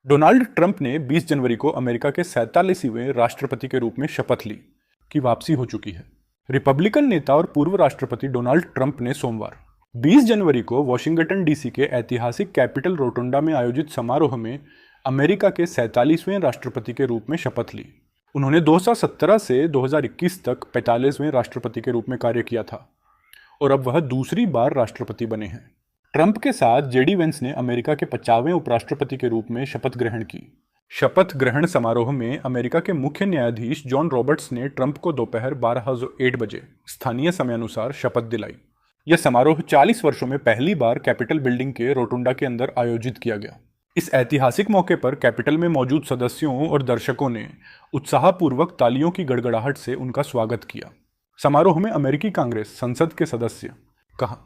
Donald Trump ने 20 जनवरी को America के 47वें राष्ट्रपति के रूप में शपथ ली कि वापसी हो चुकी है। रिपब्लिकन नेता और पूर्व राष्ट्रपति डोनाल्ड ट्रंप ने सोमवार 20 जनवरी को वॉशिंगटन डीसी के ऐतिहासिक कैपिटल रोटुंडा में आयोजित समारोह में अमेरिका के 47वें राष्ट्रपति के रूप में शपथ ली। उन्होंने 2017 से 2021 तक 45वें राष्ट्रपति के रूप में कार्य किया था और अब वह दूसरी बार राष्ट्रपति बने हैं। ट्रंप के साथ जेडी वेंस ने अमेरिका के 50वें उपराष्ट्रपति के रूप में शपथ ग्रहण की। शपथ ग्रहण समारोह में अमेरिका के मुख्य न्यायाधीश जॉन रॉबर्ट्स ने ट्रंप को दोपहर 12:08 बजे स्थानीय समयानुसार शपथ दिलाई। यह समारोह 40 वर्षों में पहली बार कैपिटल बिल्डिंग के रोटुंडा के अंदर आयोजित किया गया। इस ऐतिहासिक मौके पर कैपिटल में मौजूद सदस्यों और दर्शकों ने उत्साहपूर्वक तालियों की गड़गड़ाहट से उनका स्वागत किया। समारोह में अमेरिकी कांग्रेस संसद के सदस्य कहा,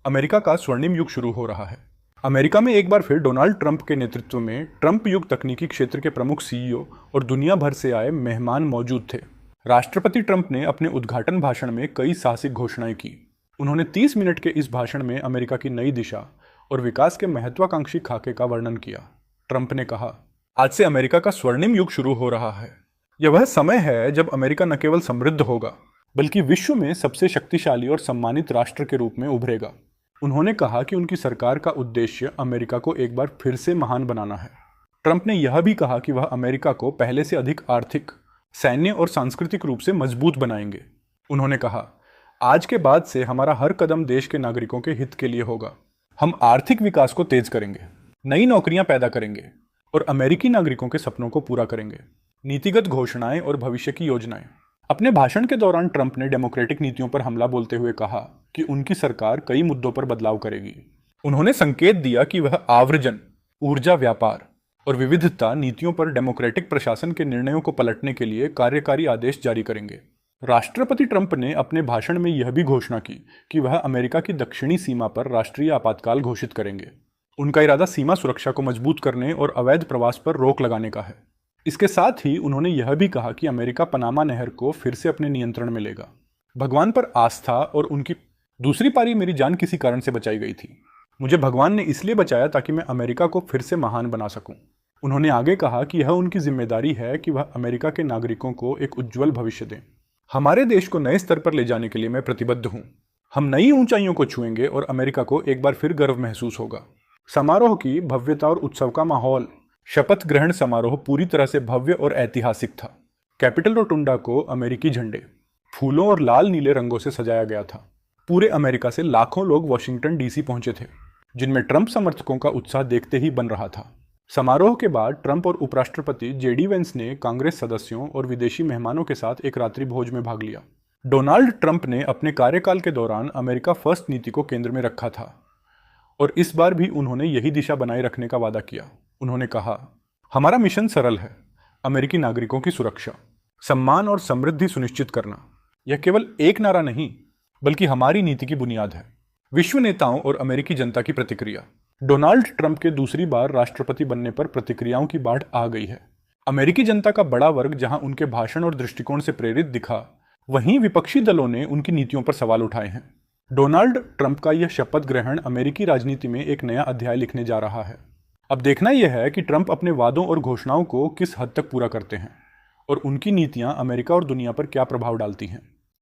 अमेरिका का स्वर्णिम युग शुरू हो रहा है। अमेरिका में एक बार फिर डोनाल्ड ट्रंप के नेतृत्व में ट्रंप युग तकनीकी क्षेत्र के प्रमुख सीईओ और दुनिया भर से आए मेहमान मौजूद थे। राष्ट्रपति ट्रंप ने अपने उद्घाटन भाषण में कई साहसिक घोषणाएं की। उन्होंने 30 मिनट के इस भाषण में अमेरिका की नई दिशा और विकास के महत्वाकांक्षी खाके का वर्णन किया। ट्रंप ने कहा, आज से अमेरिका का स्वर्णिम युग शुरू हो रहा है। यह वह समय है जब अमेरिका न केवल समृद्ध होगा बल्कि विश्व में सबसे शक्तिशाली और सम्मानित राष्ट्र के रूप में उभरेगा। उन्होंने कहा कि उनकी सरकार का उद्देश्य अमेरिका को एक बार फिर से महान बनाना है। ट्रंप ने यह भी कहा कि वह अमेरिका को पहले से अधिक आर्थिक, सैन्य और सांस्कृतिक रूप से मजबूत बनाएंगे। उन्होंने कहा, आज के बाद से हमारा हर कदम देश के नागरिकों के हित के लिए होगा। हम आर्थिक विकास को तेज करेंगे, नई नौकरियां पैदा करेंगे और अमेरिकी नागरिकों के सपनों को पूरा करेंगे। नीतिगत घोषणाएं और भविष्य की योजनाएं। अपने भाषण के दौरान ट्रंप ने डेमोक्रेटिक नीतियों पर हमला बोलते हुए कहा कि उनकी सरकार कई मुद्दों पर बदलाव करेगी। उन्होंने संकेत दिया कि वह आव्रजन, ऊर्जा व्यापार और विविधता नीतियों पर डेमोक्रेटिक प्रशासन के निर्णयों को पलटने के लिए कार्यकारी आदेश जारी करेंगे। राष्ट्रपति ट्रंप ने अपने भाषण में यह भी घोषणा की कि वह अमेरिका की दक्षिणी सीमा पर राष्ट्रीय आपातकाल घोषित करेंगे। उनका इरादा सीमा सुरक्षा को मजबूत करने और अवैध प्रवास पर रोक लगाने का है। इसके साथ ही उन्होंने यह भी कहा कि अमेरिका पनामा नहर को फिर से अपने नियंत्रण में लेगा। भगवान पर आस्था और उनकी दूसरी पारी, मेरी जान किसी कारण से बचाई गई थी। मुझे भगवान ने इसलिए बचाया ताकि मैं अमेरिका को फिर से महान बना सकूं। उन्होंने आगे कहा कि यह उनकी जिम्मेदारी है कि वह अमेरिका के नागरिकों को एक उज्जवल भविष्य दें। हमारे देश को नए स्तर पर ले जाने के लिए मैं प्रतिबद्ध हूं। हम नई ऊंचाइयों को छुएंगे और अमेरिका को एक बार फिर गर्व महसूस होगा। समारोह की भव्यता और उत्सव का माहौल। शपथ ग्रहण समारोह पूरी तरह से भव्य और ऐतिहासिक था। कैपिटल रोटुंडा को अमेरिकी झंडे, फूलों और लाल नीले रंगों से सजाया गया था। पूरे अमेरिका से लाखों लोग वॉशिंगटन डीसी पहुंचे थे, जिनमें ट्रंप समर्थकों का उत्साह देखते ही बन रहा था। समारोह के बाद ट्रंप और उपराष्ट्रपति जेडी वेंस ने कांग्रेस सदस्यों और विदेशी मेहमानों के साथ एक रात्रि भोज में भाग लिया। डोनाल्ड ट्रंप ने अपने कार्यकाल के दौरान अमेरिका फर्स्ट नीति को केंद्र में रखा था और इस बार भी उन्होंने यही दिशा बनाए रखने का वादा किया। उन्होंने कहा, हमारा मिशन सरल है, अमेरिकी नागरिकों की सुरक्षा, सम्मान और समृद्धि सुनिश्चित करना। यह केवल एक नारा नहीं बल्कि हमारी नीति की बुनियाद है। विश्व नेताओं और अमेरिकी जनता की प्रतिक्रिया। डोनाल्ड ट्रंप के दूसरी बार राष्ट्रपति बनने पर प्रतिक्रियाओं की बाढ़ आ गई है। अमेरिकी जनता का बड़ा वर्ग जहां उनके भाषण और दृष्टिकोण से प्रेरित दिखा, वहीं विपक्षी दलों ने उनकी नीतियों पर सवाल उठाए हैं। डोनाल्ड ट्रंप का यह शपथ ग्रहण अमेरिकी राजनीति में एक नया अध्याय लिखने जा रहा है। अब देखना यह है कि ट्रंप अपने वादों और घोषणाओं को किस हद तक पूरा करते हैं और उनकी नीतियां अमेरिका और दुनिया पर क्या प्रभाव डालती हैं।